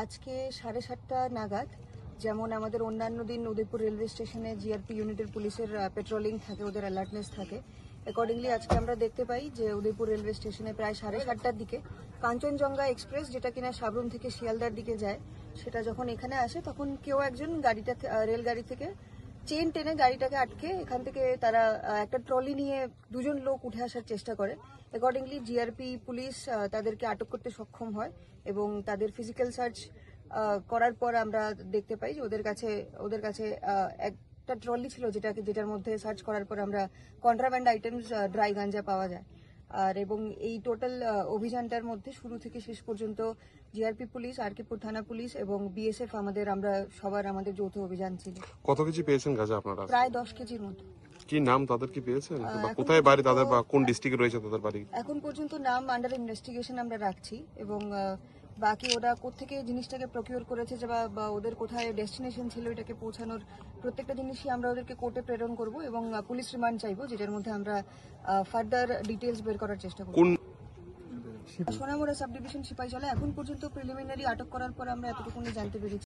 আজকে 7:30 নাগাদ যেমন আমাদের অন্যান্য দিন উদয়পুর রেলওয়ে স্টেশনে জিআরপি ইউনিটের পুলিশের পেট্রোলিং থাকে, ওদের অ্যালার্টনেস থাকে। অ্যাকর্ডিংলি আজকে আমরা দেখতে পাই যে উদয়পুর রেলওয়ে স্টেশনে প্রায় 7:30টার দিকে কাঞ্চনজঙ্ঘা এক্সপ্রেস, যেটা কিনা সাবরুম থেকে শিয়ালদার দিকে যায়, সেটা যখন এখানে আসে তখন কেউ একজন রেলগাড়ি থেকে চেন টেনে গাড়িটাকে আটকে এখান থেকে তারা একটা ট্রলি নিয়ে দুজন লোক উঠে আসার চেষ্টা করে। অ্যাকর্ডিংলি জিআরপি পুলিশ তাদেরকে আটক করতে সক্ষম হয় এবং তাদের ফিজিক্যাল সার্চ করার পর আমরা দেখতে পাই যে ওদের কাছে একটা ট্রলি ছিল, যেটার মধ্যে সার্চ করার পর আমরা কন্ট্রাব্যান্ড আইটেমস ড্রাই গাঞ্জা পাওয়া যায়। এবং এই টোটাল অভিযানটার মধ্যে শুরু থেকে শেষ পর্যন্ত জিআরপি পুলিশ, আরকেপুর থানা পুলিশ এবং বিএসএফ আমাদের যৌথ অভিযান ছিল। কত কেজি পেয়েছেন গাঁজা আপনারা? প্রায় 10 কেজির মতো। কি নাম তাদের, কি পেয়েছেন? কোথায় বাড়ি তাদের, বা কোন ডিস্ট্রিক্টে রয়েছে তাদের বাড়ি? এখন পর্যন্ত নাম আন্ডার ইনভেস্টিগেশন আমরা রাখছি এবং বাকি ওরা কোত্থেকে জিনিসটাকে প্রকিউর করেছে বা ওদের কোথায় ডেস্টিনেশন ছিল এটাকে পৌঁছানোর প্রত্যেকটা জিনিসই আমরা ওদেরকে কোর্টে প্রেরণ করব এবং পুলিশ রিমান্ড চাইবো, যেটার মধ্যে আমরা ফার্দার ডিটেলস বের করার চেষ্টা করব। সোনামুড়া সাব ডিভিশন সিপাহীজলা এখন পর্যন্ত প্রিলিমিনারি আটক করার পর আমরা এতটুকুনি জানতে পেরেছি।